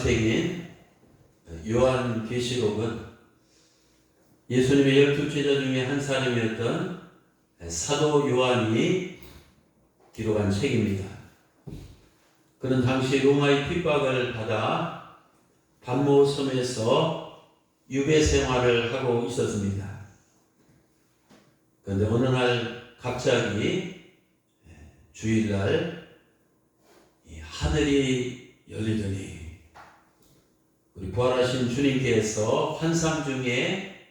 책인 요한계시록은 예수님의 12제자 중에 한 사람이었던 사도 요한이 기록한 책입니다. 그는 당시 로마의 핍박을 받아 반모 섬에서 유배 생활을 하고 있었습니다. 그런데 어느 날 갑자기 주일날 하늘이 열리더니 우리 부활하신 주님께서 환상 중에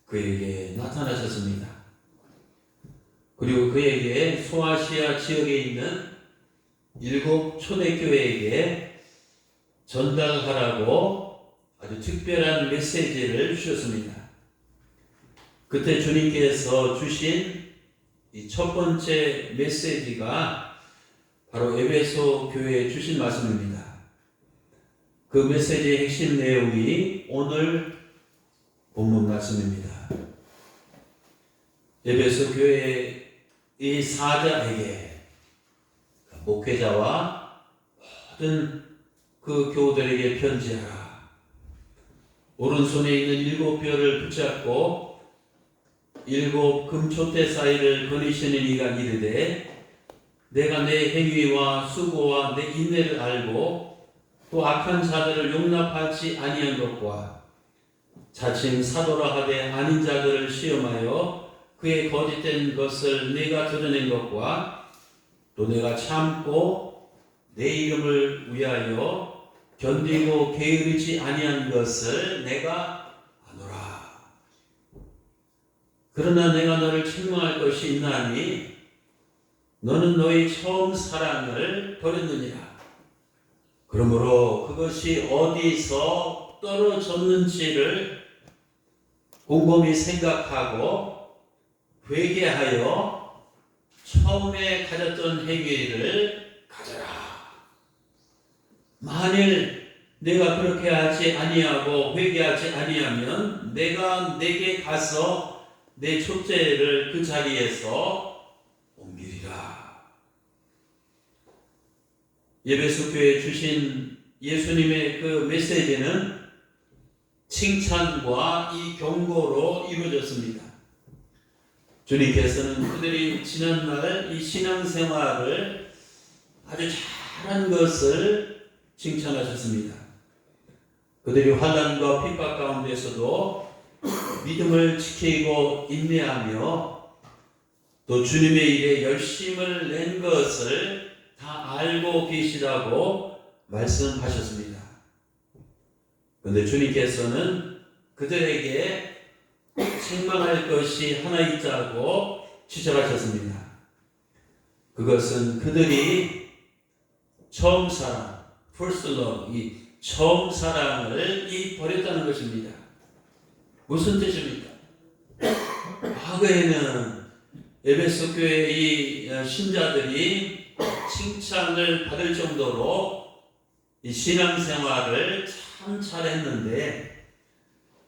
그에게 나타나셨습니다. 그리고 그에게 소아시아 지역에 있는 7 초대교회에게 전달하라고 아주 특별한 메시지를 주셨습니다. 그때 주님께서 주신 이 첫 번째 메시지가 바로 에베소 교회에 주신 말씀입니다. 그 메시지의 핵심 내용이 오늘 본문 말씀입니다. 에베소 교회의 사자에게 목회자와 모든 그 교우들에게 편지하라. 오른손에 있는 7뼈를 붙잡고 7 금촛대 사이를 거니시는 이가 이르되 내가 내 행위와 수고와 내 인내를 알고 또 악한 자들을 용납하지 아니한 것과 자칭 사도라 하되 아닌 자들을 시험하여 그의 거짓된 것을 내가 드러낸 것과 또 내가 참고 내 이름을 위하여 견디고 게으르지 아니한 것을 내가 아노라. 그러나 내가 너를 책망할 것이 있나니 너는 너의 처음 사랑을 버렸느니라. 그러므로 그것이 어디서 떨어졌는지를 곰곰이 생각하고 회개하여 처음에 가졌던 행위를 가져라. 만일 내가 그렇게 하지 아니하고 회개하지 아니하면 내가 내게 가서 내 촛대를 그 자리에서 옮기리라. 에베소 교회에 주신 예수님의 그 메시지는 칭찬과 이 경고로 이루어졌습니다. 주님께서는 그들이 지난날 이 신앙생활을 아주 잘한 것을 칭찬하셨습니다. 그들이 환난과 핍박 가운데서도 믿음을 지키고 인내하며 또 주님의 일에 열심을 낸 것을 다 알고 계시다고 말씀하셨습니다. 그런데 주님께서는 그들에게 책망할 것이 하나 있다고 지적하셨습니다. 그것은 그들이 처음 사랑, first love, 이 처음 사랑을 버렸다는 것입니다. 무슨 뜻입니까? 과거에는 에베소 교회의 신자들이 칭찬을 받을 정도로 이 신앙생활을 참 잘했는데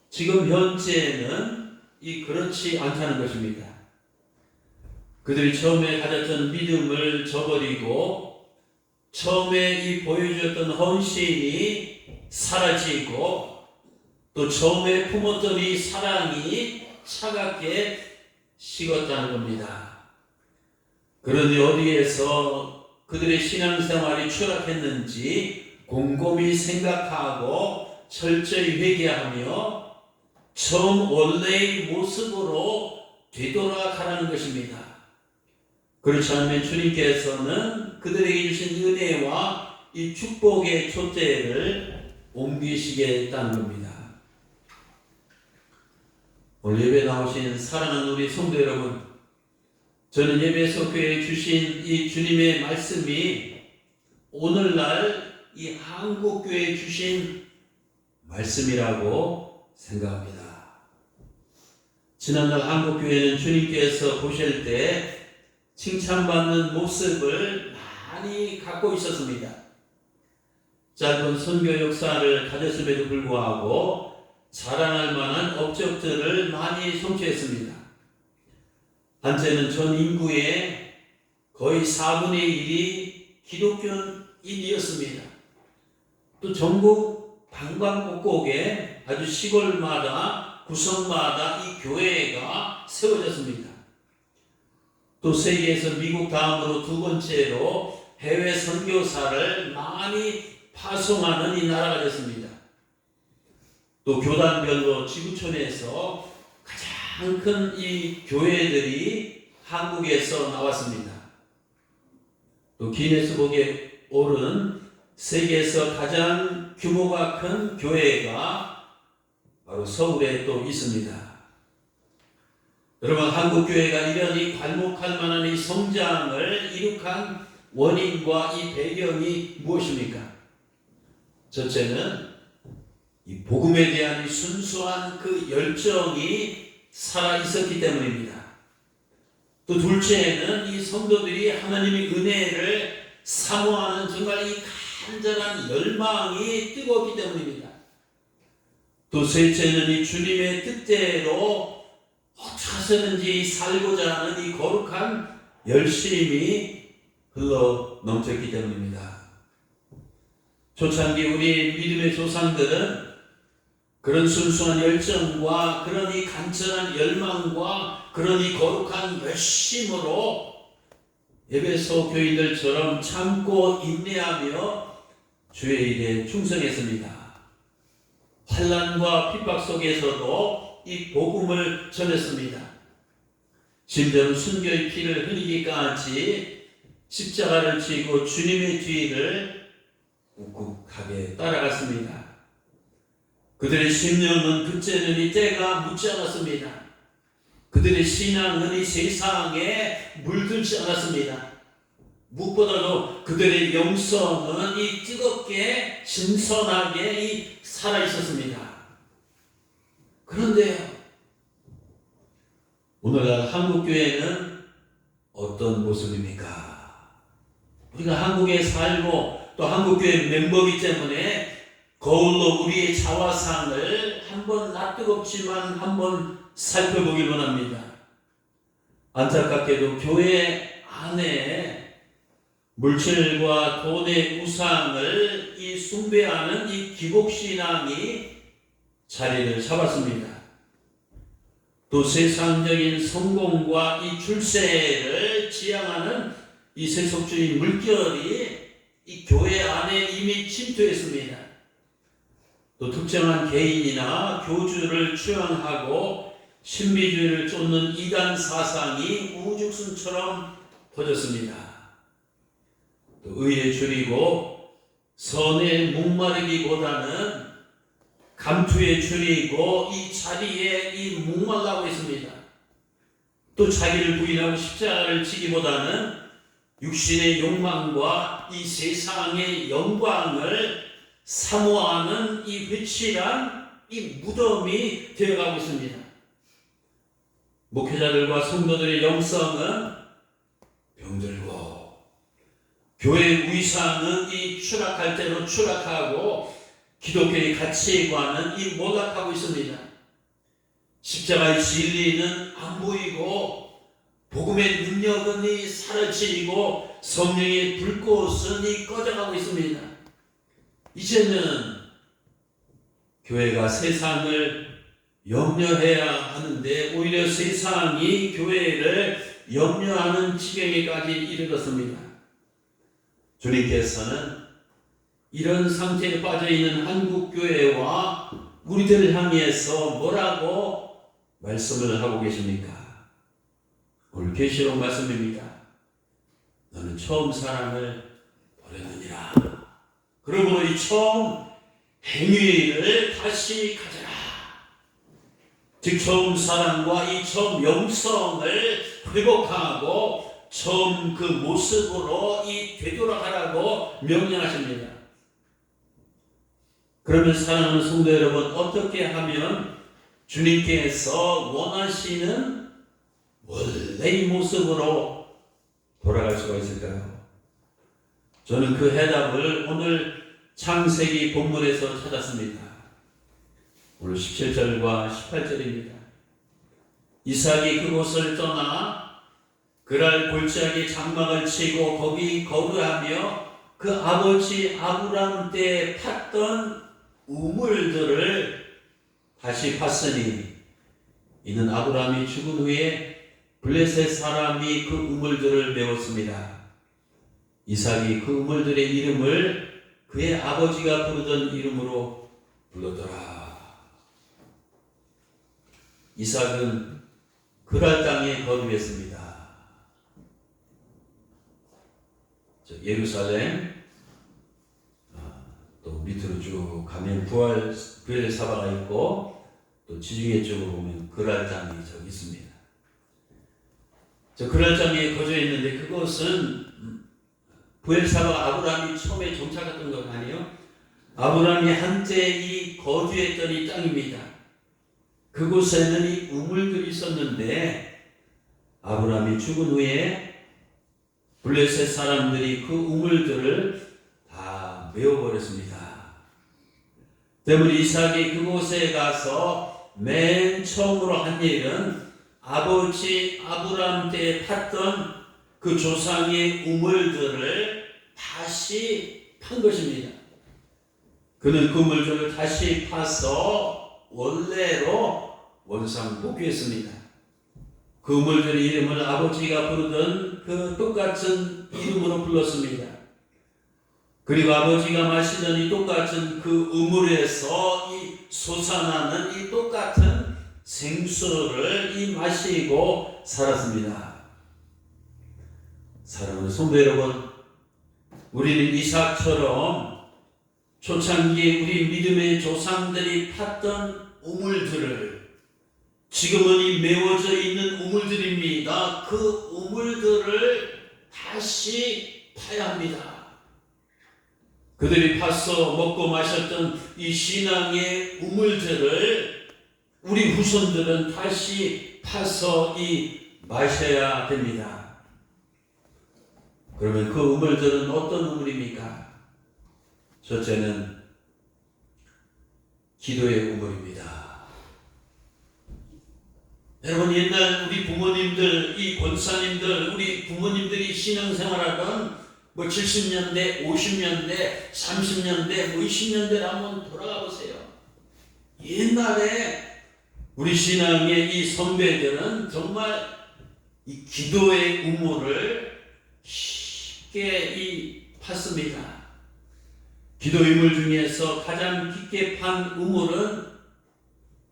지금 현재는 그렇지 않다는 것입니다. 그들이 처음에 가졌던 믿음을 저버리고 처음에 보여줬던 헌신이 사라지고 또 처음에 품었던 이 사랑이 차갑게 식었다는 겁니다. 그런데 어디에서 그들의 신앙생활이 추락했는지 곰곰이 생각하고 철저히 회개하며 처음 원래의 모습으로 되돌아가라는 것입니다. 그렇지 않으면 주님께서는 그들에게 주신 은혜와 이 축복의 촛대를 옮기시겠다는 겁니다. 오늘 예배 나오신 사랑하는 우리 성도 여러분, 저는 에베소 교회에 주신 이 주님의 말씀이 오늘날 이 한국 교회에 주신 말씀이라고 생각합니다. 지난날 한국 교회는 주님께서 보실 때 칭찬받는 모습을 많이 갖고 있었습니다. 짧은 선교 역사를 가졌음에도 불구하고 자랑할 만한 업적들을 많이 성취했습니다. 한때는 전 인구의 거의 4분의 1이 기독교인이었습니다. 또 전국 방방곡곡에 아주 시골마다 구석마다 이 교회가 세워졌습니다. 또 세계에서 미국 다음으로 두 번째로 해외 선교사를 많이 파송하는 이 나라가 됐습니다. 또 교단별로 지구촌에서 가장 큰 이 교회들이 한국에서 나왔습니다. 또 기네스북에 오른 세계에서 가장 규모가 큰 교회가 바로 서울에 또 있습니다. 여러분, 한국 교회가 이러니 괄목할 만한 이 성장을 이룩한 원인과 이 배경이 무엇입니까? 첫째는 이 복음에 대한 이 순수한 그 열정이 살아 있었기 때문입니다. 또 둘째는 이 성도들이 하나님의 은혜를 사모하는 정말 이 간절한 열망이 뜨겁기 때문입니다. 또 셋째는 이 주님의 뜻대로 어떻게 해서든지 살고자 하는 이 거룩한 열심이 흘러 넘쳤기 때문입니다. 초창기 우리 믿음의 조상들은 그런 순수한 열정과 그런 이 간절한 열망과 그런 이 거룩한 열심으로 에베소 교인들처럼 참고 인내하며 주의 일에 충성했습니다. 환난과 핍박 속에서도 이 복음을 전했습니다. 심지어는 순교의 피를 흘리기까지 십자가를 지고 주님의 뒤를 꿋꿋하게 따라갔습니다. 그들의 심령은 그때는 이 때가 묻지 않았습니다. 그들의 신앙은 이 세상에 물들지 않았습니다. 무엇보다도 그들의 영성은 이 뜨겁게 신선하게 이 살아 있었습니다. 그런데요, 오늘날 한국교회는 어떤 모습입니까? 우리가 한국에 살고 또 한국교회 멤버이기 때문에 거울로 우리의 자화상을 한번 낯뜨겁지만 한번 살펴보길 원합니다. 안타깝게도 교회 안에 물질과 돈의 우상을 이 숭배하는 이 기복신앙이 자리를 잡았습니다. 또 세상적인 성공과 이 출세를 지향하는 이 세속주의 물결이 이 교회 안에 이미 침투했습니다. 또 특정한 개인이나 교주를 추앙하고 신비주의를 쫓는 이단 사상이 우죽순처럼 퍼졌습니다. 또 의에 줄이고 선에 목마르기보다는 감투에 줄이고 이 자리에 이 목말라고 있습니다. 또 자기를 부인하고 십자가를 지기보다는 육신의 욕망과 이 세상의 영광을 사모하는 이 회칠한 이 무덤이 되어가고 있습니다. 목회자들과 성도들의 영성은 병들고 교회 위상은 이 추락할 대로 추락하고 기독교의 가치관은 이 모락하고 있습니다. 십자가의 진리는 안 보이고 복음의 능력은 이 사라지고 성령의 불꽃은 이 꺼져가고 있습니다. 이제는 교회가 세상을 염려해야 하는데 오히려 세상이 교회를 염려하는 지경에까지 이르렀습니다. 주님께서는 이런 상태에 빠져있는 한국교회와 우리들을 향해서 뭐라고 말씀을 하고 계십니까? 오늘 계시록 말씀입니다. 너는 처음 사랑을 버렸느니라. 그러므로 이 처음 행위를 다시 가져라. 즉 처음 사랑과 이 처음 영성을 회복하고 처음 그 모습으로 이 되돌아가라고 명령하십니다. 그러면 사랑하는 성도 여러분, 어떻게 하면 주님께서 원하시는 원래의 모습으로 돌아갈 수가 있을까요? 저는 그 해답을 오늘 창세기 본문에서 찾았습니다. 오늘 17절과 18절입니다. 이삭이 그곳을 떠나 그랄 골짜기 장막을 치고 거기 거주하며 그 아버지 아브람 때 팠던 우물들을 다시 팠으니 이는 아브라함이 죽은 후에 블레셋 사람이 그 우물들을 메웠습니다. 이삭이 그 우물들의 이름을 그의 아버지가 부르던 이름으로 불렀더라. 이삭은 그랄 땅에 거주했습니다. 예루살렘, 또 밑으로 쭉 가면 부엘사바가 있고, 또 지중해 쪽으로 보면 그랄 땅이 저기 있습니다. 저 그랄 땅에 거주했는데 그것은 부엘사바가 아브라함이 처음에 정착했던 것 아니에요? 아브라함이 한때 이 거주했던 이 땅입니다. 그곳에는 이 우물들이 있었는데 아브라함이 죽은 후에 블레셋 사람들이 그 우물들을 다 메워버렸습니다. 때문에 이삭이 그곳에 가서 맨 처음으로 한 일은 아버지 아브라함 때 팠던 그 조상의 우물들을 다시 판 것입니다. 그는 그 우물들을 다시 파서 원래로 원상복귀했습니다. 그 우물들의 이름을 아버지가 부르던 그 똑같은 이름으로 불렀습니다. 그리고 아버지가 마시던 이 똑같은 그 우물에서 이 솟아나는 이 똑같은 생수를 이 마시고 살았습니다. 사랑하는 성도 여러분, 우리는 이삭처럼 초창기에 우리 믿음의 조상들이 팠던 우물들을 지금은 이 메워져 있는 우물들입니다. 그 우물들을 다시 파야 합니다. 그들이 파서 먹고 마셨던 이 신앙의 우물들을 우리 후손들은 다시 파서 이 마셔야 됩니다. 그러면 그 우물들은 어떤 우물입니까? 첫째는 기도의 우물입니다. 여러분, 옛날 우리 부모님들, 이 권사님들, 우리 부모님들이 신앙생활하던 70년대, 50년대, 30년대, 20년대를 한번 돌아가 보세요. 옛날에 우리 신앙의 이 선배들은 정말 이 기도의 우물을 쉽게 팠습니다. 기도의 우물 중에서 가장 깊게 판 우물은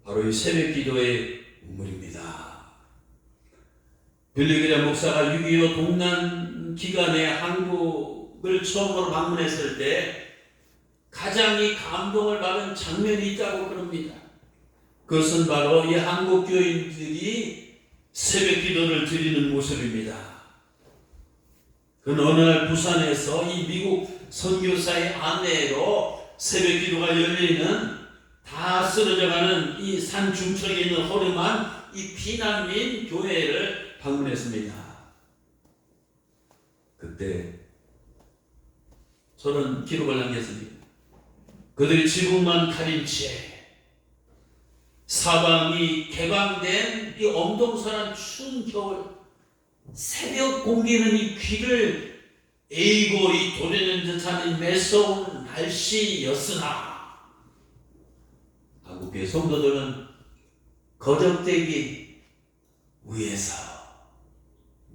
바로 이 새벽 기도의 우물입니다. 빌리그레 목사가 6.25 동란 기간에 한국을 처음으로 방문했을 때 가장 이 감동을 받은 장면이 있다고 그럽니다. 그것은 바로 이 한국 교인들이 새벽 기도를 드리는 모습입니다. 그는 어느 날 부산에서 이 미국 선교사의 아내로 새벽 기도가 열리는 다 쓰러져가는 이 산 중턱에 있는 허름한 이 피난민 교회를 방문했습니다. 그때 저는 기록을 남겼습니다. 그들이 지붕만 가린 채 사방이 개방된 이 엄동설한 추운 겨울, 새벽 공기는 이 귀를 에이고 이 도리는 듯한 이 매서운 날씨였으나 한국교회 성도들은 거적대기 위에서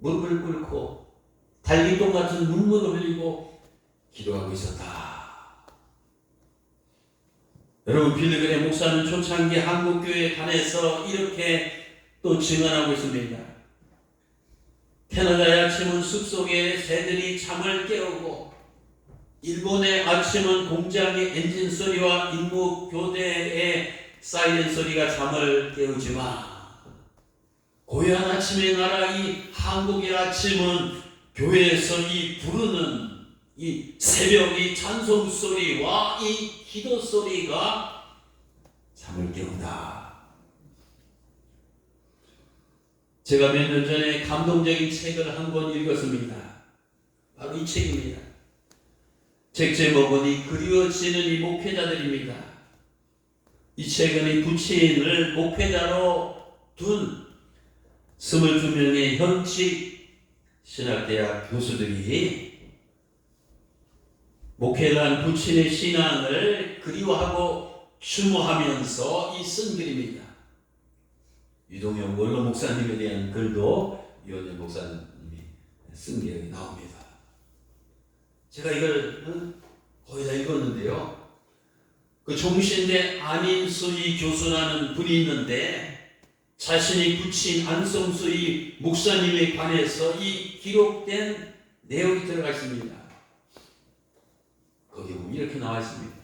무릎을 꿇고 달리똥 같은 눈물을 흘리고 기도하고 있었다. 여러분, 빌리그레 목사는 초창기 한국교회에 관해서 이렇게 또 증언하고 있습니다. 캐나다의 아침은 숲속에 새들이 잠을 깨우고 일본의 아침은 공장의 엔진 소리와 임무 교대의 사이렌 소리가 잠을 깨우지만 고요한 아침의 나라 이 한국의 아침은 교회에서 이 부르는 이 새벽 이 찬송 소리와 이 기도 소리가 잠을 깨운다. 제가 몇 년 전에 감동적인 책을 한 권 읽었습니다. 바로 이 책입니다. 책 제목은 이 그리워지는 이 목회자들입니다. 이 책은 이 부친을 목회자로 둔 22명의 현직 신학대학 교수들이 목회를 한 부친의 신앙을 그리워하고 추모하면서 이 쓴 글입니다. 유동영 원로 목사님에 대한 글도 이원재 목사님이 쓴 게 나옵니다. 제가 이걸 거의 다 읽었는데요. 그 종신대 안인수의 교수라는 분이 있는데 자신이 붙인 안성수의 목사님에 관해서 이 기록된 내용이 들어가 있습니다. 거기 보면 이렇게 나와 있습니다.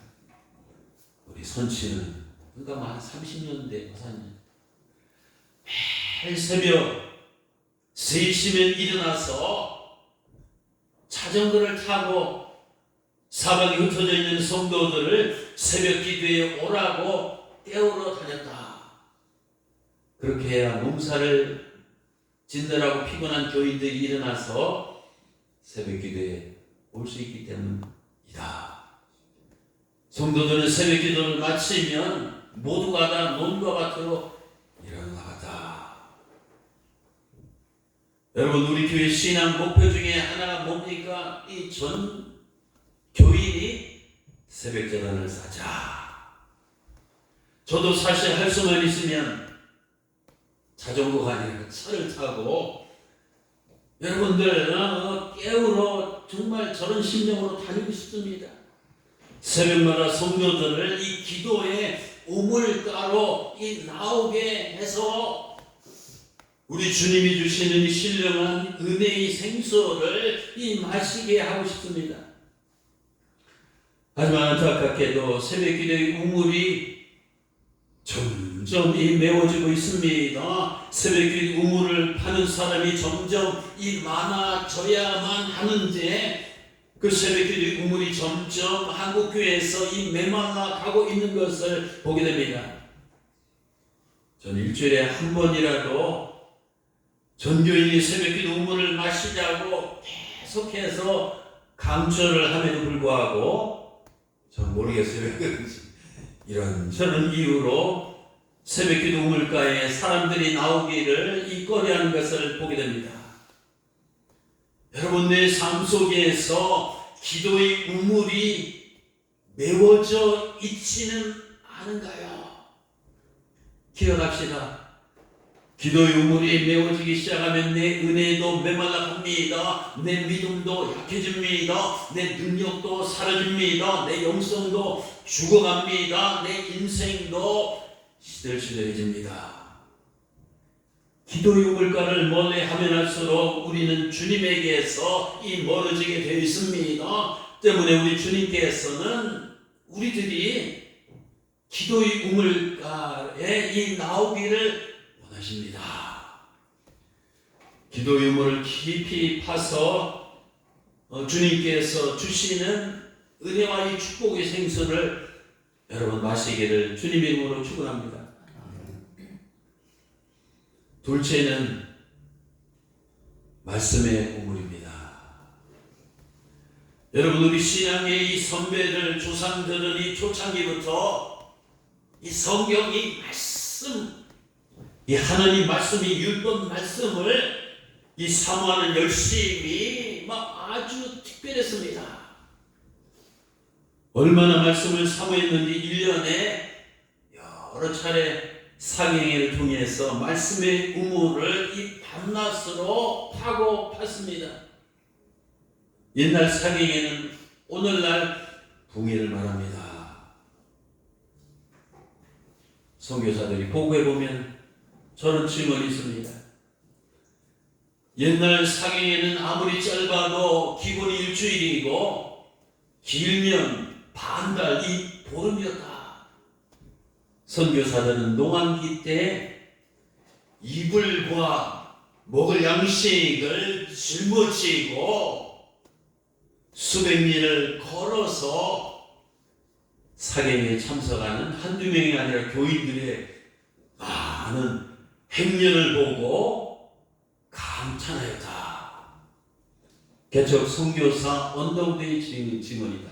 우리 선치는 그러니까 한 30년대 목사님 매일 새벽 3시면 일어나서 자전거를 타고 사방에 흩어져 있는 성도들을 새벽 기도에 오라고 깨우러 다녔다. 그렇게 해야 몸살을 진들하고 피곤한 교인들이 일어나서 새벽 기도에 올 수 있기 때문이다. 성도들은 새벽 기도를 마치면 모두가 다 논과 밭으로 일어나갔다. 여러분, 우리 교회 신앙 목표 중에 하나가 뭡니까? 이 전 교인이 새벽 제단을 쌓자. 저도 사실 할 수만 있으면 자전거가 아니라 차를 타고 여러분들 깨우러 정말 저런 심정으로 다니고 싶습니다. 새벽마다 성도들을 이 기도의 우물가로 나오게 해서 우리 주님이 주시는 이 신령한 은혜의 생수를 마시게 하고 싶습니다. 하지만 안타깝게도 새벽 기도의 우물이 점점 메워지고 있습니다. 새벽 기도의 우물을 파는 사람이 점점 많아져야만 하는데 그 새벽 기도의 우물이 점점 한국교회에서 메말라 가고 있는 것을 보게 됩니다. 저는 일주일에 한 번이라도 전교인이 새벽 기도 우물을 마시자고 계속해서 강조를 함에도 불구하고 전 모르겠어요. 왜 그런지. 이런저런 이유로 새벽 기도 우물가에 사람들이 나오기를 꺼려하는 것을 보게 됩니다. 여러분, 내 삶 속에서 기도의 우물이 메워져 있지는 않은가요? 기억합시다. 기도의 우물이 메워지기 시작하면 내 은혜도 메말라 갑니다. 내 믿음도 약해집니다. 내 능력도 사라집니다. 내 영성도 죽어갑니다. 내 인생도 시들시들해집니다. 기도의 우물가를 멀리 하면 할수록 우리는 주님에게서 멀어지게 되어 있습니다. 때문에 우리 주님께서는 우리들이 기도의 우물가에 나오기를 원하십니다. 기도의 우물을 깊이 파서 주님께서 주시는 은혜와 이 축복의 생수를 여러분 마시기를 주님의 이름으로 축원합니다. 둘째는 말씀의 우물입니다. 여러분, 우리 신앙의 이 선배들, 조상들은 이 초창기부터 이 성경의 말씀, 이 하나님 말씀이 율법 말씀을 사모하는 열심이 아주 특별했습니다. 얼마나 말씀을 사모했는지 1년에 여러 차례 사경회를 통해서 말씀의 우물을 밤낮으로 파고 팠습니다. 옛날 사경회는 오늘날 붕해를 말합니다. 선교사들이 보고해 보면 저는 증언이 있습니다. 옛날 사경회는 아무리 짧아도 기본이 일주일이고 길면 반달, 보름이었다. 선교사들은 농한기 때 이불과 먹을 양식을 짊어지고 수백 리를 걸어서 사경에 참석하는 한두 명이 아니라 교인들의 많은 행렬을 보고 감탄하였다. 개척 선교사 언덕대의 증언이다.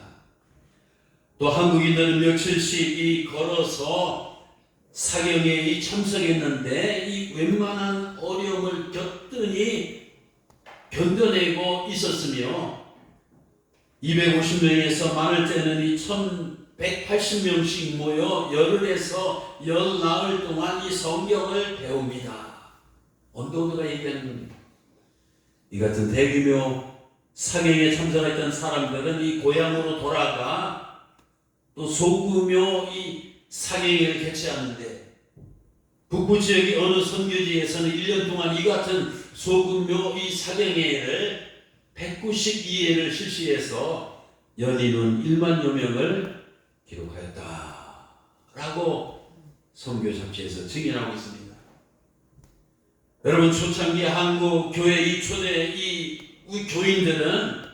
또 한국인들은 며칠씩 걸어서 사경에 참석했는데 웬만한 어려움을 겪더니 견뎌내고 있었으며 250명에서 많을 때는 180명씩 모여 열흘에서 열나흘 동안 이 성경을 배웁니다. 언더우드가 얘기하는 겁니다. 이 같은 대규모 사경에 참석했던 사람들은 이 고향으로 돌아가 또 소규모 이 사경회를 개최하는데, 북부 지역의 어느 선교지에서는 1년 동안 이 같은 소규모 이 사경회를 192회를 실시해서 연인은 1만여 명을 기록하였다 라고 선교 잡지에서 증언하고 있습니다. 여러분, 초창기 한국 교회 이 초대 이 교인들은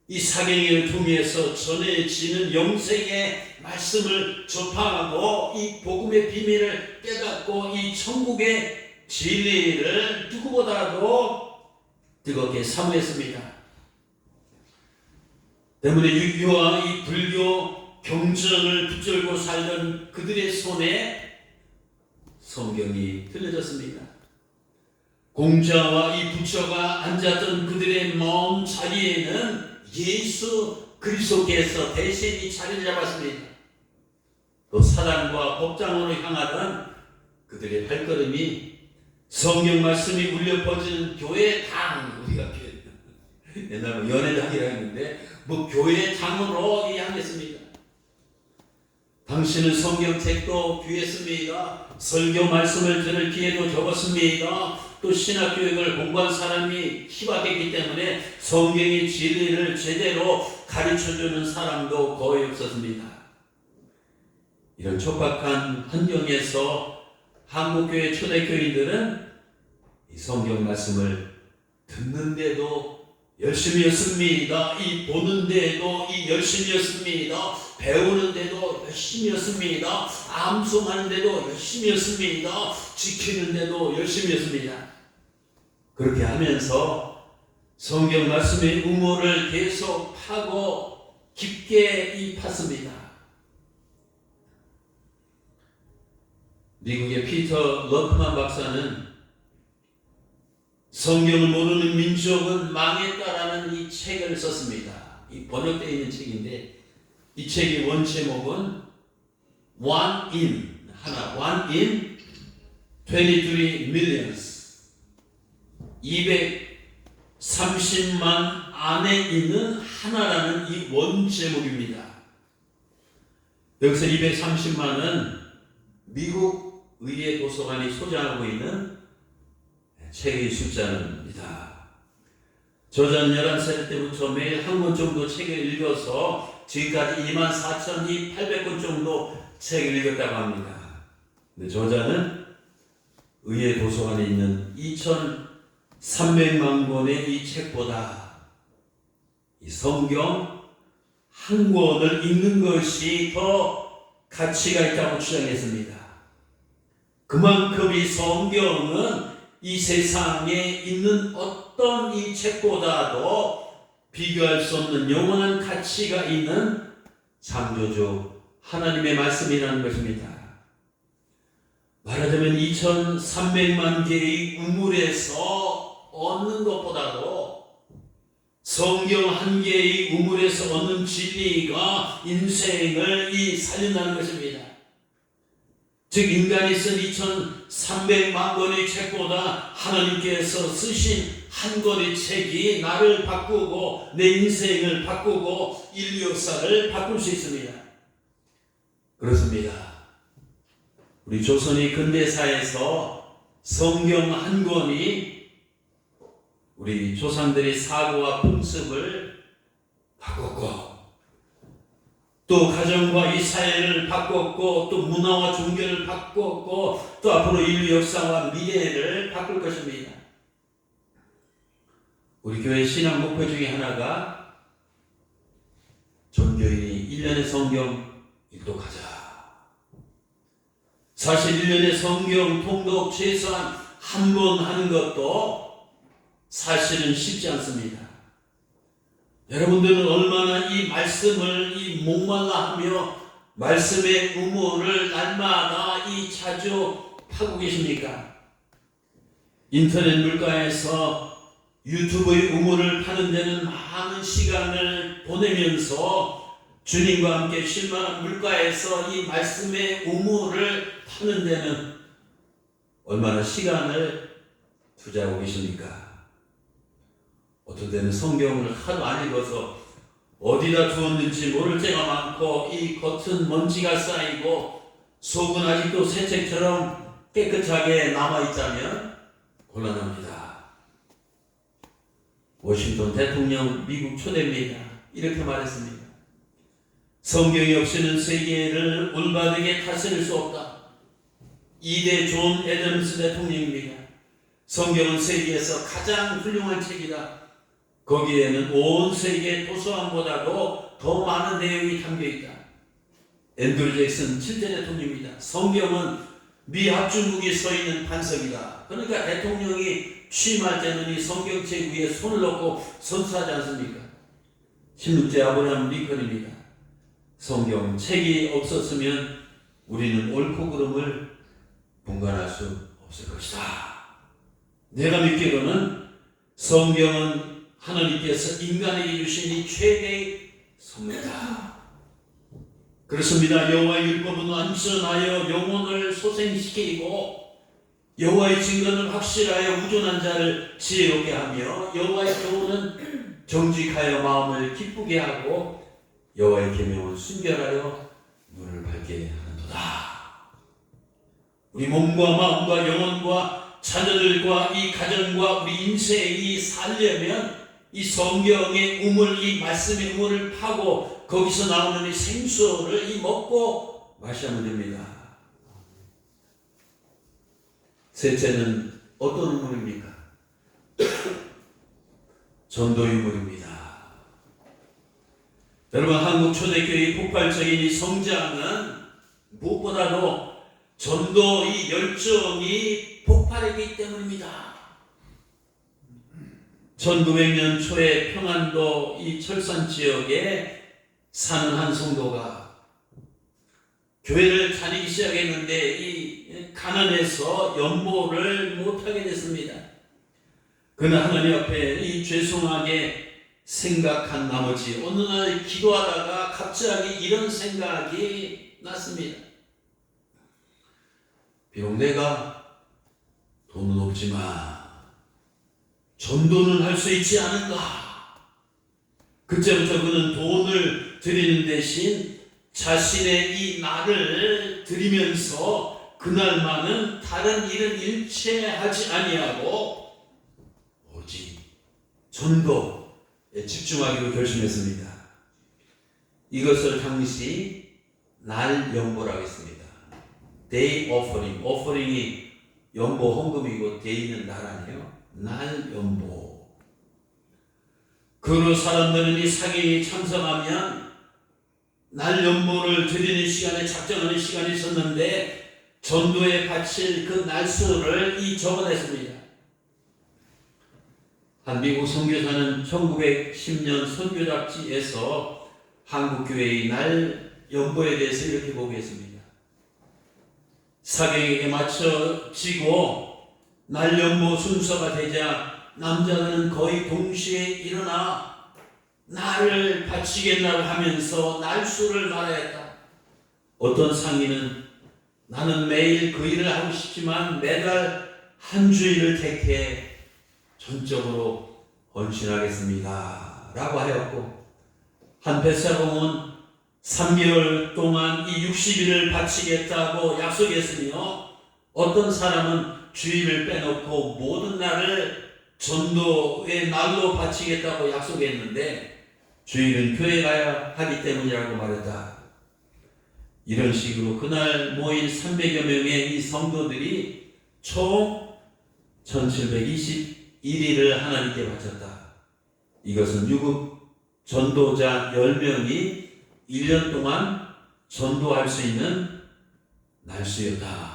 이 사경회를 통해서 전해지는 영생의 말씀을 접하고 이 복음의 비밀을 깨닫고 이 천국의 진리를 누구보다도 뜨겁게 사모했습니다. 때문에 유교와 이 불교 경전을 붙들고 살던 그들의 손에 성경이 들려졌습니다. 공자와 이 부처가 앉았던 그들의 마음 자리에는 예수 그리스도께서 대신 이 자리를 잡았습니다. 또 사단과 법장으로 향하던 그들의 발걸음이 성경 말씀이 울려 퍼지는 교회 당, 우리가 옛날에 연회당이라 했는데 교회 당으로 향했습니다. 당신은 성경책도 귀했습니다. 설교 말씀을 들을 기회도 적었습니다. 또 신학교육을 공부한 사람이 희박했기 때문에 성경의 진리를 제대로 가르쳐주는 사람도 거의 없었습니다. 이런 촉박한 환경에서 한국교회 초대교인들은 이 성경 말씀을 듣는데도 열심히였습니다. 이 보는데도 이 열심히였습니다. 배우는데도 열심히였습니다. 암송하는데도 열심히였습니다. 지키는데도 열심히였습니다. 그렇게 하면서 성경 말씀의 우물을 계속 파고 깊게 팠습니다. 미국의 피터 러크만 박사는 성경을 모르는 민족은 망했다라는 이 책을 썼습니다. 이 번역되어 있는 책인데, 이 책의 원제목은 One in, 하나, One in 23 millions, 230만 안에 있는 하나라는 이 원제목입니다. 여기서 230만은 미국 의회 도서관이 소장하고 있는 책의 숫자입니다. 저자는 11살 때부터 매일 한 권 정도 책을 읽어서 지금까지 24,800권 정도 책을 읽었다고 합니다. 근데 저자는 의회 도서관에 있는 2,300만 권의 이 책보다 이 성경 한 권을 읽는 것이 더 가치가 있다고 주장했습니다. 그만큼 이 성경은 이 세상에 있는 어떤 이 책보다도 비교할 수 없는 영원한 가치가 있는 창조주 하나님의 말씀이라는 것입니다. 말하자면 2,300만 개의 우물에서 얻는 것보다도 성경 한 개의 우물에서 얻는 진리가 인생을 살린다는 것입니다. 즉 인간이 쓴 2,300만 권의 책보다 하나님께서 쓰신 한 권의 책이 나를 바꾸고 내 인생을 바꾸고 인류 역사를 바꿀 수 있습니다. 그렇습니다. 우리 조선의 근대사에서 성경 한 권이 우리 조상들의 사고와 풍습을 바꿨고, 또 가정과 이 사회를 바꿨고, 또 문화와 종교를 바꿨고, 또 앞으로 인류 역사와 미래를 바꿀 것입니다. 우리 교회 신앙 목표 중에 하나가 전교인이 1년의 성경 일독하자. 사실 1년의 성경 통독 최소한 한 번 하는 것도 사실은 쉽지 않습니다. 여러분들은 얼마나 이 말씀을 목말라 하며 말씀의 우물을 날마다 자주 파고 계십니까? 인터넷 물가에서 유튜브의 우물을 파는 데는 많은 시간을 보내면서 주님과 함께 실망한 물가에서 이 말씀의 우물을 파는 데는 얼마나 시간을 투자하고 계십니까? 어떤 때는 성경을 하도 안 읽어서 어디다 두었는지 모를 때가 많고 이 겉은 먼지가 쌓이고 속은 아직도 새 책처럼 깨끗하게 남아있다면 곤란합니다. 워싱턴 대통령 미국 초대입니다. 이렇게 말했습니다. 성경이 없이는 세계를 올바르게 다스릴 수 없다. 2대 존 애덤스 대통령입니다. 성경은 세계에서 가장 훌륭한 책이다. 거기에는 온 세계 도서관보다도 더 많은 내용이 담겨있다. 앤드류 잭슨 7대 대통령입니다. 성경은 미 합중국이 서 있는 반석이다. 그러니까 대통령이 취임할 때는 이 성경책 위에 손을 놓고 선수하지 않습니까? 16대 아브라함 링컨입니다. 성경 책이 없었으면 우리는 옳고 그름을 분간할 수 없을 것이다. 내가 믿기로는 성경은 하나님께서 인간에게 주신 이 최대의 선물이다. 그렇습니다. 여호와의 율법은 완전하여 영혼을 소생시키고 여호와의 증거는 확실하여 우존한 자를 지혜롭게 하며 여호와의 교훈은 정직하여 마음을 기쁘게 하고 여호와의 계명은 순결하여 눈을 밝게 하는도다. 우리 몸과 마음과 영혼과 자녀들과 이 가정과 우리 인생이 살려면 이 성경의 우물, 이 말씀의 우물을 파고 거기서 나오는 이 생수를 이 먹고 마시면 됩니다. 셋째는 어떤 우물입니까? 전도의 우물입니다. 여러분, 한국 초대교회의 폭발적인 이 성장은 무엇보다도 전도 이 열정이 폭발했기 때문입니다. 1900년 초에 평안도 이 철산 지역에 사는 한 성도가 교회를 다니기 시작했는데 이 가난해서 연보를 못하게 됐습니다. 그는 하나님 앞에 이 죄송하게 생각한 나머지 어느 날 기도하다가 갑자기 이런 생각이 났습니다. 비록 내가 돈은 없지만 전도는 할 수 있지 않은가? 그때부터 그는 돈을 드리는 대신 자신의 이 나를 드리면서 그날만은 다른 일은 일체 하지 아니하고 오직 전도에 집중하기로 결심했습니다. 이것을 당시 날 연보라고 했습니다. Day offering, offering이 연보 헌금이고 day는 날 아니에요. 날 연보. 그 사람들은 이 상인이 참석하면 날 연보를 드리는 시간에 작정하는 시간이 있었는데 전도에 바칠 그 날수를 이 적어냈습니다. 한 미국 선교사는 1910년 선교 잡지에서 한국교회의 날 연보에 대해서 이렇게 보고했습니다. 사경에게 맞춰지고 날 연보 순서가 되자 남자들은 거의 동시에 일어나 나를 바치겠나고 하면서 날수를 말하였다. 어떤 상인은 나는 매일 그 일을 하고 싶지만 매달 한 주일을 택해 전적으로 헌신하겠습니다 라고 하였고, 한 백사공은 3개월 동안 이 60일을 바치겠다고 약속했으며 어떤 사람은 주일을 빼놓고 모든 날을 전도의 날로 바치겠다고 약속했는데 주일은 교회 가야 하기 때문이라고 말했다. 이런 식으로 그날 모인 300여 명의 이 성도들이 총 1721일을 하나님께 바쳤다. 이것은 유급 전도자 10명이 1년 동안 전도할 수 있는 날수였다.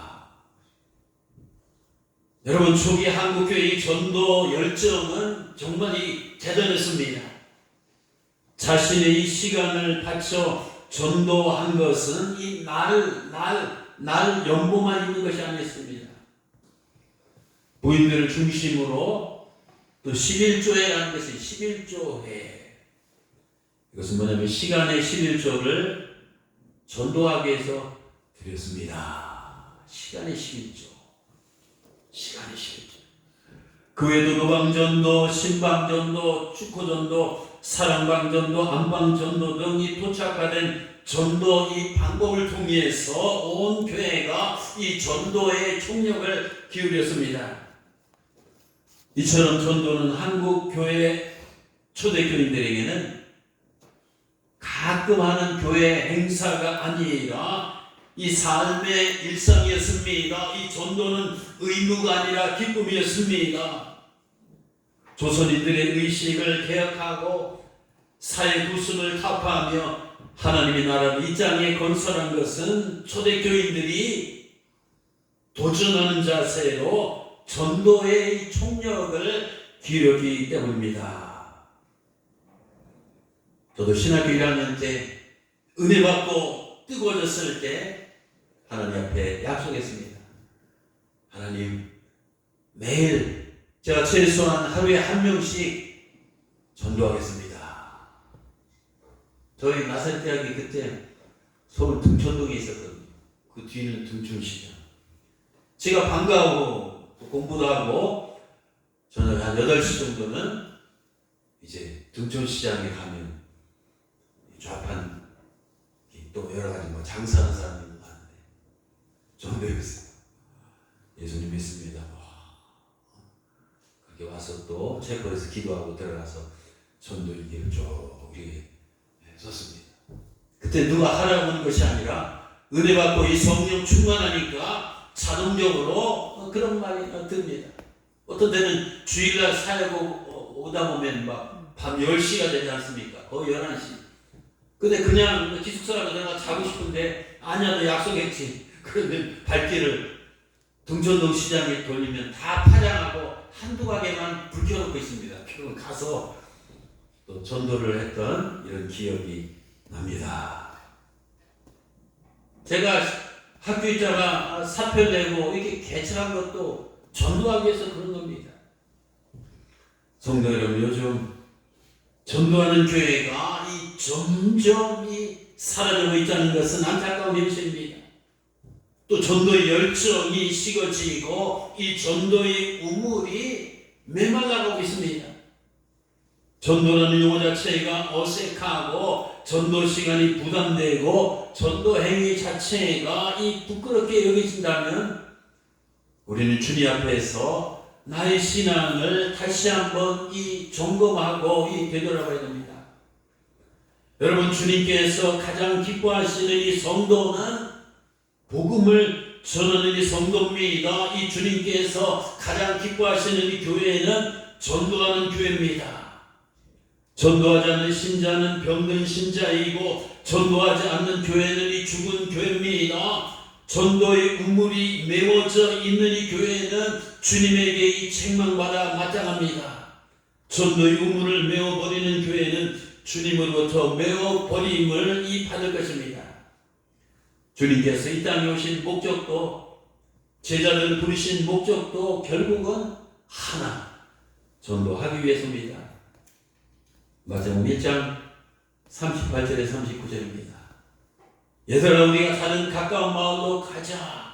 여러분, 초기 한국교회의 전도 열정은 정말 대단했습니다. 자신의 이 시간을 바쳐 전도한 것은 이 날 연보만 있는 것이 아니었습니다. 부인들을 중심으로 또 11조회라는 것이 11조회. 이것은 뭐냐면 시간의 11조를 전도하기 위해서 드렸습니다. 시간의 11조. 시간의 11조. 그 외에도 노방전도, 신방전도, 축구전도, 사랑방전도, 안방전도 등이 토착화된 전도 이 방법을 통해서 온 교회가 이 전도에 총력을 기울였습니다. 이처럼 전도는 한국 교회 초대교인들에게는 가끔 하는 교회 행사가 아니라 이 삶의 일상이었습니다. 이 전도는 의무가 아니라 기쁨이었습니다. 조선인들의 의식을 개혁하고 사회 구순을 타파하며 하나님의 나라를 이 땅에 건설한 것은 초대교인들이 도전하는 자세로 전도의 총력을 기울였기 때문입니다. 저도 신학교 1학년 때 은혜 받고 뜨거워졌을 때 하나님 앞에 약속했습니다. 하나님, 매일 제가 최소한 하루에 한 명씩 전도하겠습니다. 저희 나사대학이 그때 서울 등촌동에 있었거든요. 그 뒤는 등촌시장. 제가 반가워 공부도 하고 저는 한 8시 정도는 이제 등촌시장에 가면 좌판 또 여러 가지 뭐 장사하는 사람이 많은데 저는 배웠어요. 예수님 믿습니다. 그렇게 와서 또 체코에서 기도하고 들어가서 전도 일기를 쭉 이렇게 썼습니다. 그때 누가 하라고 하는 것이 아니라 은혜 받고 이 성령 충만하니까 자동적으로 그런 말이 듭니다. 어떤 때는 주일날 사역 오다 보면 막 밤 10시가 되지 않습니까? 거의 11시. 근데 그냥 기숙사라고 내가 자고 싶은데 아니야 너 약속했지. 그런데 발길을 등촌동 시장에 돌리면 다 파장하고 한두 가게만 불 켜놓고 있습니다. 그러면 가서 또 전도를 했던 이런 기억이 납니다. 제가 학교 있다가 사표 내고 이렇게 개척한 것도 전도하기 위해서 그런 겁니다. 성도 여러분, 요즘 전도하는 교회가 점점 사라지고 있다는 것은 안타까운 현실입니다. 또 전도의 열정이 식어지고 이 전도의 우물이 메말라가고 있습니다. 전도라는 용어 자체가 어색하고 전도 시간이 부담되고 전도 행위 자체가 부끄럽게 여겨진다면 우리는 주님 앞에서 나의 신앙을 다시 한번 점검하고 되돌아봐야 됩니다. 여러분, 주님께서 가장 기뻐하시는 이 성도는 복음을 전하는 이 성도입니다. 이 주님께서 가장 기뻐하시는 이 교회는 전도하는 교회입니다. 전도하지 않는 신자는 병든 신자이고 전도하지 않는 교회는 이 죽은 교회입니다. 전도의 우물이 메워져 있는 이 교회는 주님에게 책망받아 마땅합니다. 전도의 우물을 메워버리는 교회는 주님으로부터 메워버림을 받을 것입니다. 주님께서 이 땅에 오신 목적도 제자들을 부르신 목적도 결국은 하나, 전도하기 위해서입니다. 마태복음 1장 38절에 39절입니다. 얘들아, 우리가 다른 가까운 마을로 가자.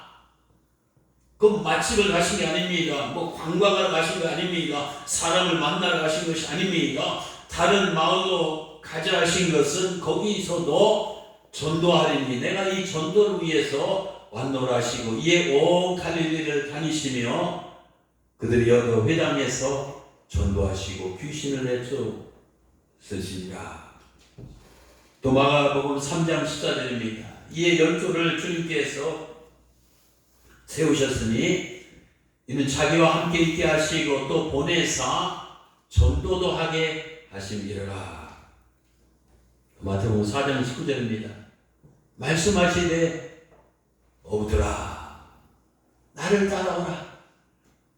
그건 맛집을 가신 게 아닙니다. 관광하러 가신 게 아닙니다. 사람을 만나러 가신 것이 아닙니다. 다른 마을로 가자 하신 것은 거기서도 전도하리니 내가 이 전도를 위해서 왔노라 하시고 이에 온 갈릴리를 다니시며 그들이 여러 회당에서 전도하시고 귀신을 내쫓으시니라. 또 마가복음 3장 14절입니다. 이에 열조를 주님께서 세우셨으니 이는 자기와 함께 있게 하시고 또 보내사 전도도 하게 하심이라. 마태복음 4장 19절입니다. 말씀하시되 어부들아 나를 따라오라.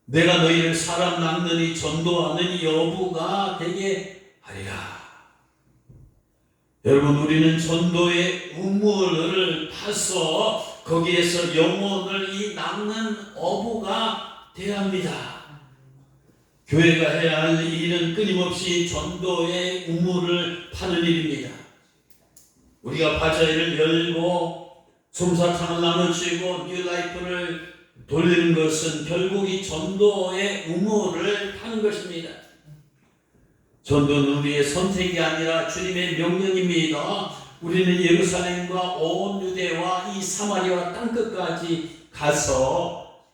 내가 너희를 사람 낚는 이 전도하는 이 어부가 되게 하리라. 여러분, 우리는 전도의 우물을 파서 거기에서 영혼을 낚는 어부가 되어야 합니다. 교회가 해야 할 일은 끊임없이 전도의 우물을 파는 일입니다. 우리가 바자회를 열고 솜사탕을 나눠주고 뉴라이프를 돌리는 것은 결국 이 전도의 우물을 파는 것입니다. 전도는 우리의 선택이 아니라 주님의 명령입니다. 우리는 예루살렘과 온 유대와 이 사마리아 땅끝까지 가서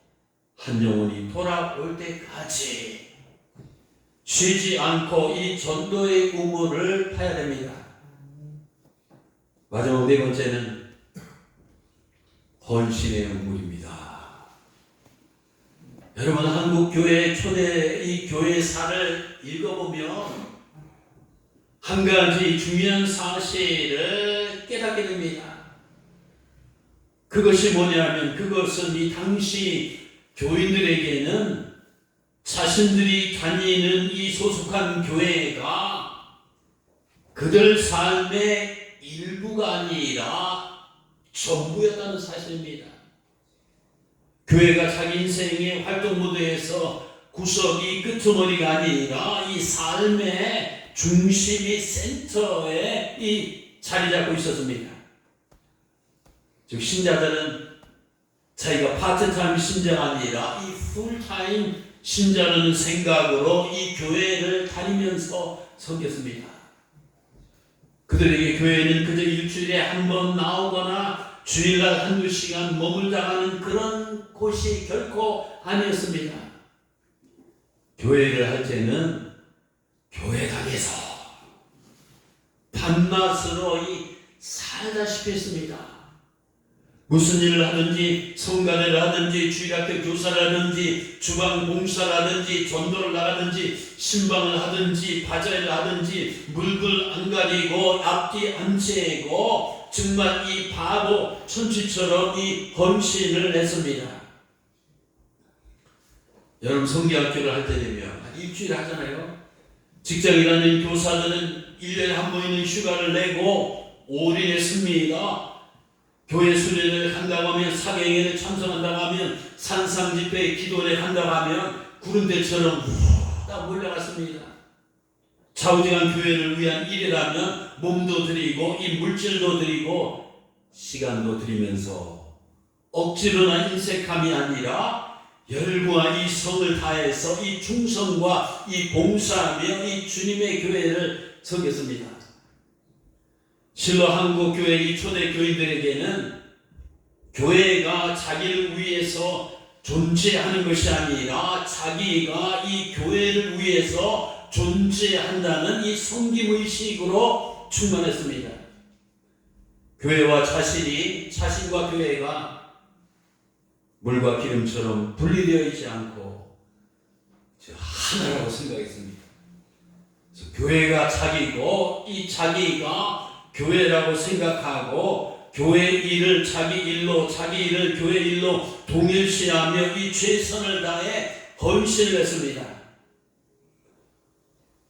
한 영혼이 돌아올 때까지 쉬지 않고 이 전도의 우물을 파야 됩니다. 마지막 네 번째는 헌신의 우물입니다. 여러분, 한국 교회 초대 이 교회사를 읽어보면 한 가지 중요한 사실을 깨닫게 됩니다. 그것이 뭐냐면 그것은 이 당시 교인들에게는 자신들이 다니는 이 소속한 교회가 그들 삶의 일부가 아니라 전부였다는 사실입니다. 교회가 자기 인생의 활동 무대에서 구석이 끄트머리가 아니라 이 삶의 중심이 센터에 이 자리 잡고 있었습니다. 즉 신자들은 자기가 파트타임 신자가 아니라 이 풀타임 신자라는 생각으로 이 교회를 다니면서 섬겼습니다. 그들에게 교회는 그저 일주일에 한 번 나오거나 주일날 한두 시간 머물다 가는 그런 곳이 결코 아니었습니다. 교회를 할 때는 교회당에서 밤낮으로 살다시피 했습니다. 무슨 일을 하든지 성가대를 하든지 주일학교 교사를 하든지 주방 봉사를 하든지 전도를 나가든지 신방을 하든지 바자회를 하든지 물불 안 가리고 앞뒤 안 재고 정말 이 바보 천치처럼 이 헌신을 했습니다. 여러분 성경학교를 할 때 되면 일주일 하잖아요. 직장에 다니는 교사들은 1년에 한 번이는 휴가를 내고 올인했습니다. 교회 수련회를 한다고 하면 사경회를 참석한다고 하면 산상집회에 기도를 한다고 하면 구름대처럼 딱 몰려갔습니다. 좌우지간 교회를 위한 일이라면 몸도 드리고 이 물질도 드리고 시간도 드리면서 억지로나 인색함이 아니라 열과 이 성을 다해서 이 충성과 이 봉사하며 이 주님의 교회를 섬겼습니다. 실로 한국 교회 이 초대 교인들에게는 교회가 자기를 위해서 존재하는 것이 아니라 자기가 이 교회를 위해서 존재한다는 이 섬김의식으로 충만했습니다. 교회와 자신과 교회가 물과 기름처럼 분리되어 있지 않고 하나라고 생각했습니다. 그래서 교회가 자기고 이 자기가 교회라고 생각하고 교회 일을 자기 일로 자기 일을 교회 일로 동일시하며 이 최선을 다해 헌신을 했습니다.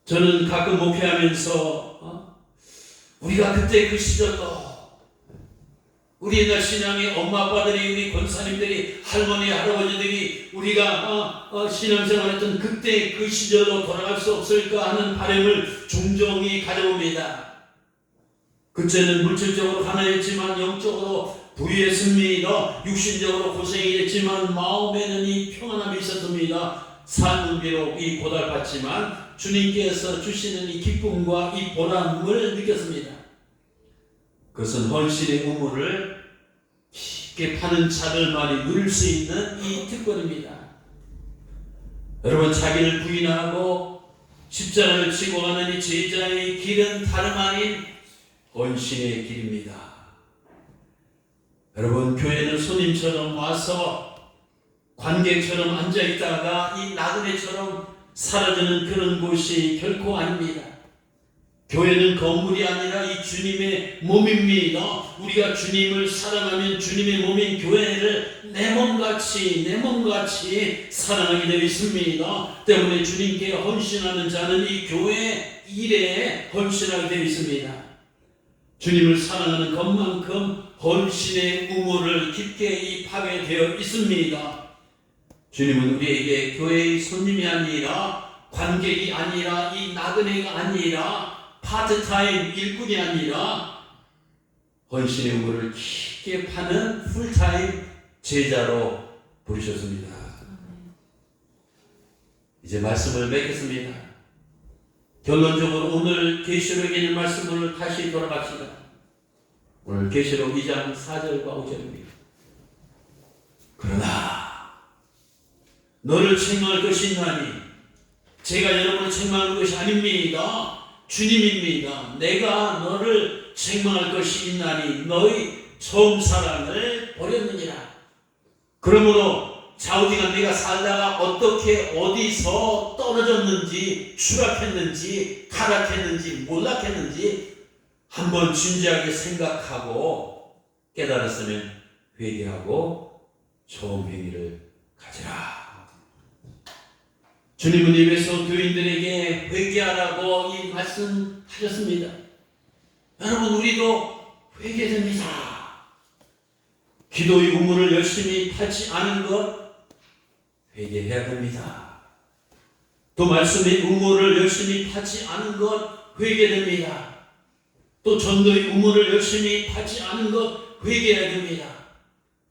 저는 가끔 목회하면서 우리가 그때 그 시절로 우리 옛날 신앙의 엄마 아빠들이 우리 권사님들이 할머니 할아버지들이 우리가 신앙생활했던 그때 그 시절로 돌아갈 수 없을까 하는 바람을 종종이 가져옵니다. 그때는 물질적으로 가난했지만 영적으로 부유했습니다. 육신적으로 고생이 했지만 마음에는 이 평안함이 있었습니다. 삶은 비록 이 고달팠지만 주님께서 주시는 이 기쁨과 이 보람을 느꼈습니다. 그것은 헌신의 우물을 깊게 파는 자들만이 누릴 수 있는 이 특권입니다. 여러분 자기를 부인하고 십자가를 지고 가는 이 제자의 길은 다름 아닌 헌신의 길입니다. 여러분 교회는 손님처럼 와서 관객처럼 앉아있다가 이 나그네처럼 사라지는 그런 곳이 결코 아닙니다. 교회는 건물이 아니라 이 주님의 몸입니다. 우리가 주님을 사랑하면 주님의 몸인 교회를 내 몸같이 사랑하게 되어 있습니다. 때문에 주님께 헌신하는 자는 이 교회 일에 헌신하게 되어 있습니다. 주님을 사랑하는 것만큼 헌신의 우물을 깊게 파게 되어 있습니다. 주님은 우리에게 교회의 손님이 아니라 관객이 아니라 이 나그네가 아니라 파트타임 일꾼이 아니라 헌신의 의무를 깊게 파는 풀타임 제자로 부르셨습니다. 이제 말씀을 맺겠습니다. 결론적으로 오늘 계시록에 있는 말씀을 다시 돌아갑시다. 오늘 계시록 2장 4절과 5절입니다. 그러나 너를 책망할 것이 있나니 제가 여러분을 책망하는 것이 아닙니다. 주님입니다. 내가 너를 책망할 것이 있나니 너희 처음 사랑을 버렸느니라. 그러므로 좌우지간 내가 살다가 어떻게 어디서 떨어졌는지 추락했는지 타락했는지 몰락했는지 한번 진지하게 생각하고 깨달았으면 회개하고 처음 행위를 가지라. 주님은 입에서 교인들에게 회개하라고 이 말씀하셨습니다. 여러분, 우리도 회개됩니다. 기도의 우물을 열심히 파지 않은 것 회개해야 됩니다. 또 말씀의 우물을 열심히 파지 않은 것 회개됩니다. 또 전도의 우물을 열심히 파지 않은 것 회개해야 됩니다.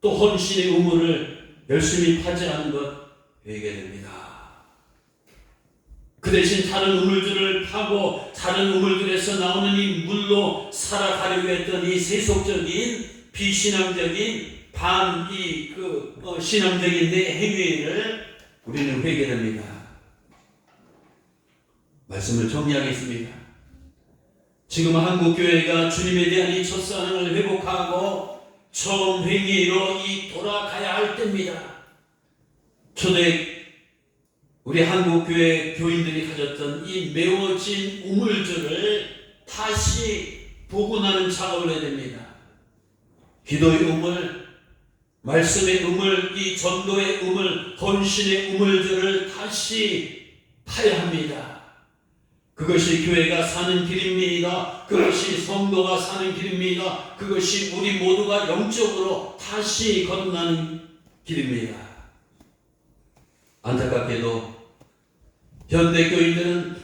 또 헌신의 우물을 열심히 파지 않은 것 회개됩니다. 그 대신 다른 우물들을 파고 다른 우물들에서 나오는 이 물로 살아가려고 했던 이 세속적인 비신앙적인 신앙적인 내 행위를 우리는 회개됩니다. 말씀을 정리하겠습니다. 지금 한국교회가 주님에 대한 이 첫사랑을 회복하고 처음 행위로 돌아가야 할 때입니다. 초대 우리 한국교회 교인들이 가졌던 이 메워진 우물들을 다시 복원하는 작업을 해야 됩니다. 기도의 우물, 말씀의 우물, 이 전도의 우물, 헌신의 우물들을 다시 파야 합니다. 그것이 교회가 사는 길입니다. 그것이 성도가 사는 길입니다. 그것이 우리 모두가 영적으로 다시 거듭나는 길입니다. 안타깝게도 현대교인들은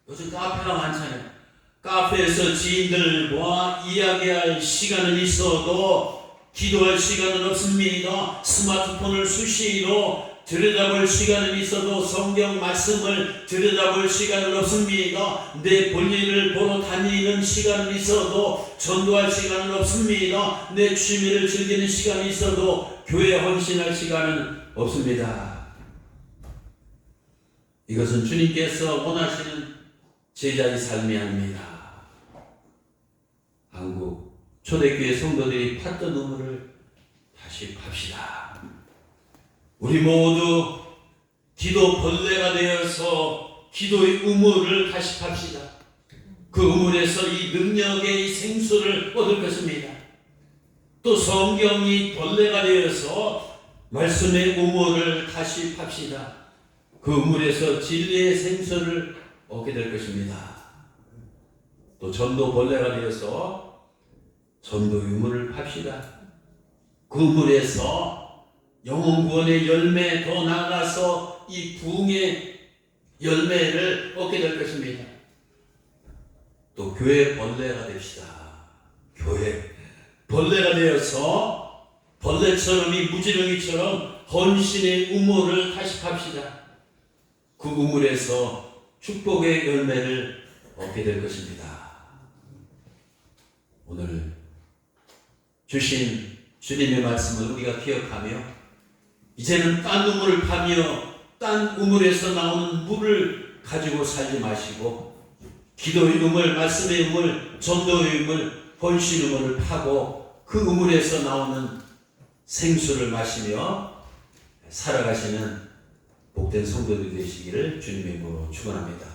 요즘 카페가 많잖아요. 카페에서 지인들과 이야기할 시간은 있어도 기도할 시간은 없습니다. 스마트폰을 수시로 들여다볼 시간은 있어도 성경 말씀을 들여다볼 시간은 없습니다. 내 볼일을 보러 다니는 시간은 있어도 전도할 시간은 없습니다. 내 취미를 즐기는 시간이 있어도 교회 헌신할 시간은 없습니다. 이것은 주님께서 원하시는 제자의 삶이 아닙니다. 한국 초대교회 성도들이 팠던 우물을 다시 팝시다. 우리 모두 기도 벌레가 되어서 기도의 우물을 다시 팝시다. 그 우물에서 이 능력의 생수를 얻을 것입니다. 또 성경이 벌레가 되어서 말씀의 우물을 다시 팝시다. 그 우물에서 진리의 생수를 얻게 될 것입니다. 또 전도 벌레가 되어서 전도의 우물을 팝시다. 그 우물에서 영혼 구원의 열매, 더 나아가서 이 부흥의 열매를 얻게 될 것입니다. 또 교회 벌레가 됩시다. 교회 벌레가 되어서 벌레처럼 이 무지렁이처럼 헌신의 우물을 다시 팝시다. 그 우물에서 축복의 열매를 얻게 될 것입니다. 오늘 주신 주님의 말씀을 우리가 기억하며 이제는 딴 우물을 파며 딴 우물에서 나오는 물을 가지고 살지 마시고 기도의 우물, 말씀의 우물, 전도의 우물, 헌신 우물을 파고 그 우물에서 나오는 생수를 마시며 살아가시는 복된 성도들이 되시기를 주님의 이름으로 축원합니다.